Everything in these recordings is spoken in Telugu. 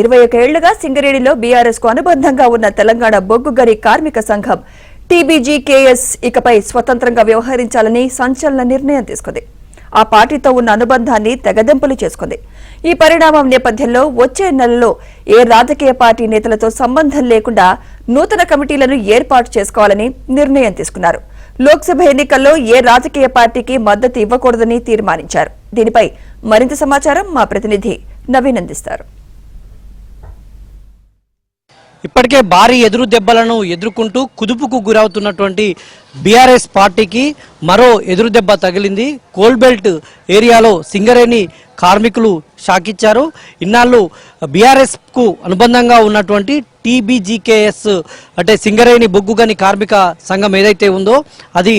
21 ఏళ్లుగా సింగరేణిలో బీఆర్ఎస్ కు అనుబంధంగా ఉన్న తెలంగాణ బొగ్గు గని కార్మిక సంఘం టీబీజీకేఎస్ ఇకపై స్వతంత్రంగా వ్యవహరించాలని సంచలన నిర్ణయం తీసుకుంది. ఆ పార్టీతో ఉన్న అనుబంధాన్ని తెగదెంపులు చేసుకుంది. ఈ పరిణామం నేపథ్యంలో వచ్చే నెలలో ఏ రాజకీయ పార్టీ నేతలతో సంబంధం లేకుండా నూతన కమిటీలను ఏర్పాటు చేసుకోవాలని నిర్ణయం తీసుకున్నారు. లోక్సభ ఎన్నికల్లో ఏ రాజకీయ పార్టీకి మద్దతు ఇవ్వకూడదని తీర్మానించారు. దీనిపై మరింత సమాచారం మా ప్రతినిధి నవీన్ అందిస్తారు. ఇప్పటికే భారీ ఎదురు దెబ్బలను ఎదుర్కొంటూ కుదుపుకు గురవుతున్నటువంటి బీఆర్ఎస్ పార్టీకి మరో ఎదురు దెబ్బ తగిలింది. కోల్బెల్ట్ ఏరియాలో సింగరేణి కార్మికులు షాకిచ్చారు. ఇన్నాళ్ళు బీఆర్ఎస్ కు అనుబంధంగా ఉన్నటువంటి టీబీజీకేఎస్ అంటే సింగరేణి బొగ్గు గని కార్మిక సంఘం ఏదైతే ఉందో అది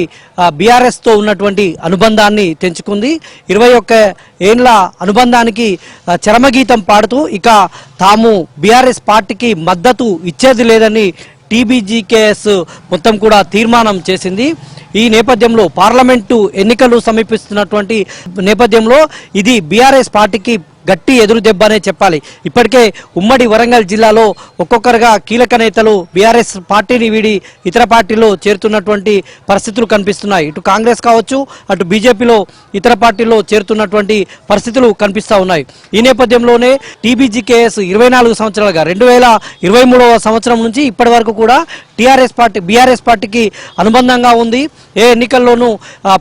బీఆర్ఎస్ తో ఉన్నటువంటి అనుబంధాన్ని తెంచుకుంది. 21 ఏళ్ల అనుబంధానికి చరమగీతం పాడుతూ ఇక తాము బీఆర్ఎస్ పార్టీకి మద్దతు ఇచ్చేది లేదని టీబీజీకేఎస్ మొత్తం కూడా తీర్మానం చేసింది. ఈ నేపథ్యంలో పార్లమెంటు ఎన్నికలు సమీపిస్తున్నటువంటి నేపథ్యంలో ఇది బీఆర్ఎస్ పార్టీకి గట్టి ఎదురు దెబ్బ అనే చెప్పాలి. ఇప్పటికే ఉమ్మడి వరంగల్ జిల్లాలో ఒక్కొక్కరుగా కీలక నేతలు బీఆర్ఎస్ పార్టీని వీడి ఇతర పార్టీలో చేరుతున్నటువంటి పరిస్థితులు కనిపిస్తున్నాయి. ఇటు కాంగ్రెస్ కావచ్చు, అటు బీజేపీలో ఇతర పార్టీల్లో చేరుతున్నటువంటి పరిస్థితులు కనిపిస్తూ ఉన్నాయి. ఈ నేపథ్యంలోనే టీబీజీకేఎస్ 24 సంవత్సరాలుగా 2023వ సంవత్సరం నుంచి ఇప్పటి వరకు కూడా బీఆర్ఎస్ పార్టీకి అనుబంధంగా ఉంది. ఏ ఎన్నికల్లోనూ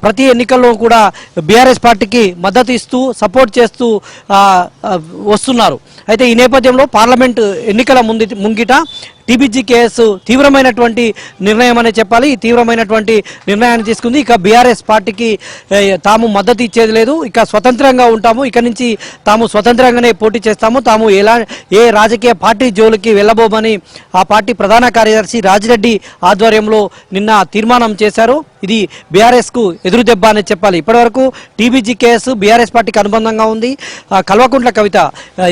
ప్రతి ఎన్నికల్లో కూడా బీఆర్ఎస్ పార్టీకి మద్దతు ఇస్తూ సపోర్ట్ చేస్తూ వస్తున్నారు. అయితే ఈ నేపథ్యంలో పార్లమెంటు ఎన్నికల ముంగిట టీబీజీకేఎస్ తీవ్రమైనటువంటి నిర్ణయం అనే చెప్పాలి. ఈ తీవ్రమైనటువంటి నిర్ణయాన్ని తీసుకుంది. ఇక బీఆర్ఎస్ పార్టీకి తాము మద్దతు ఇచ్చేది లేదు, ఇక స్వతంత్రంగా ఉంటాము, ఇక నుంచి తాము స్వతంత్రంగానే పోటీ చేస్తాము, తాము ఏ రాజకీయ పార్టీ జోలికి వెళ్ళబోమని ఆ పార్టీ ప్రధాన కార్యదర్శి రాజిరెడ్డి ఆధ్వర్యంలో నిన్న తీర్మానం చేశారు. ఇది బీఆర్ఎస్ కు ఎదురు దెబ్బ అని చెప్పాలి. ఇప్పటివరకు టీబీజీకేఎస్ బీఆర్ఎస్ పార్టీకి అనుబంధంగా ఉంది. కల్వకుంట్ల కవిత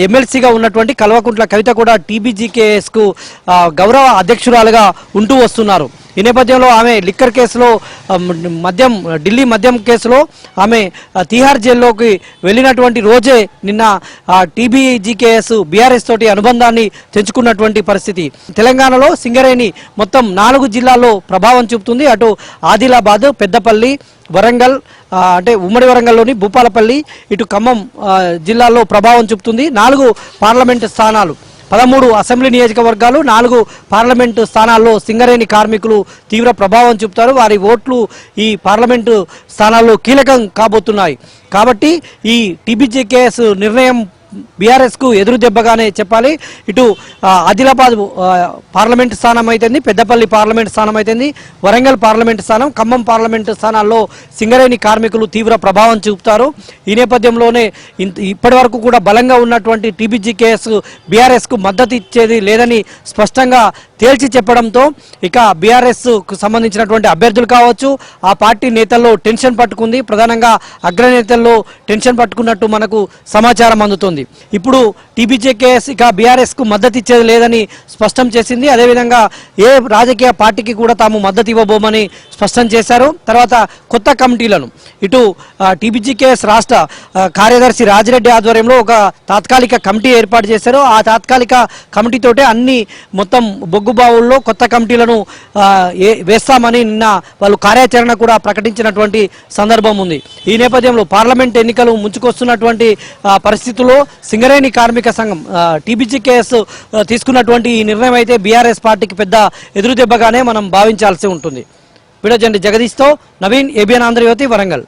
ఎమ్మెల్సీగా ఉన్నటువంటి కల్వకుంట్ల కవిత కూడా టీబీజీకేఎస్ కు గౌరవ అధ్యక్షురాలుగా ఉంటూ వస్తున్నారు. ఈ నేపథ్యంలో ఆమె లిక్కర్ కేసులో ఢిల్లీ మద్యం కేసులో ఆమె తిహార్ జైల్లోకి వెళ్ళినటువంటి రోజే నిన్న టీబీజీకేఎస్ బీఆర్ఎస్ తోటి అనుబంధాన్ని తెంచుకున్నటువంటి పరిస్థితి. తెలంగాణలో సింగరేణి మొత్తం 4 జిల్లాల్లో ప్రభావం చూపుతుంది. అటు ఆదిలాబాద్, పెద్దపల్లి, వరంగల్ అంటే ఉమ్మడి వరంగల్లోని భూపాలపల్లి, ఇటు ఖమ్మం జిల్లాల్లో ప్రభావం చూపుతుంది. 4 పార్లమెంటు స్థానాలు, 13 అసెంబ్లీ నియోజకవర్గాలు, 4 పార్లమెంటు స్థానాల్లో సింగరేణి కార్మికులు తీవ్ర ప్రభావం చూపుతారు. వారి ఓట్లు ఈ పార్లమెంటు స్థానాల్లో కీలకం కాబోతున్నాయి. కాబట్టి ఈ టీబీజీకేఎస్ నిర్ణయం బీఆర్ఎస్ కు ఎదురు దెబ్బగానే చెప్పాలి. ఇటు ఆదిలాబాద్ పార్లమెంటు స్థానం అయితేంది, పెద్దపల్లి పార్లమెంటు స్థానం అయితేంది, వరంగల్ పార్లమెంటు స్థానం, ఖమ్మం పార్లమెంటు స్థానాల్లో సింగరేణి కార్మికులు తీవ్ర ప్రభావం చూపుతారు. ఈ నేపథ్యంలోనే ఇప్పటి వరకు కూడా బలంగా ఉన్నటువంటి టీబీజీకేఎస్ బీఆర్ఎస్ కు మద్దతు ఇచ్చేది లేదని స్పష్టంగా తేల్చి చెప్పడంతో ఇక బీఆర్ఎస్ కు సంబంధించినటువంటి అభ్యర్థులు కావచ్చు, ఆ పార్టీ నేతల్లో టెన్షన్ పట్టుకుంది. ప్రధానంగా అగ్రనేతల్లో టెన్షన్ పట్టుకున్నట్టు మనకు సమాచారం అందుతుంది. ఇప్పుడు టీబీజీకేఎస్ ఇక బీఆర్ఎస్ కు మద్దతు ఇచ్చేది లేదని స్పష్టం చేసింది. అదేవిధంగా ఏ రాజకీయ పార్టీకి కూడా తాము మద్దతు ఇవ్వబోమని స్పష్టం చేశారు. తర్వాత కొత్త కమిటీలను ఇటు టీబీజీకేఎస్ రాష్ట్ర కార్యదర్శి రాజిరెడ్డి ఆధ్వర్యంలో ఒక తాత్కాలిక కమిటీ ఏర్పాటు చేశారు. ఆ తాత్కాలిక కమిటీతోటే అన్ని మొత్తం బొగ్గు బావుల్లో కొత్త కమిటీలను వేస్తామని నిన్న వాళ్ళు కార్యాచరణ కూడా ప్రకటించినటువంటి సందర్భం ఉంది. ఈ నేపథ్యంలో పార్లమెంట్ ఎన్నికలు ముంచుకొస్తున్నటువంటి పరిస్థితుల్లో సింగరేణి కార్మిక సంఘం టీబీజీకేఎస్ తీసుకున్నటువంటి ఈ నిర్ణయం అయితే బీఆర్ఎస్ పార్టీకి పెద్ద ఎదురు దెబ్బగానే మనం భావించాల్సి ఉంటుంది. వీడియో జర్నలిస్ట్ జగదీష్తో నవీన్, ఏబిఎన్ ఆంధ్రజ్యోతి, వరంగల్.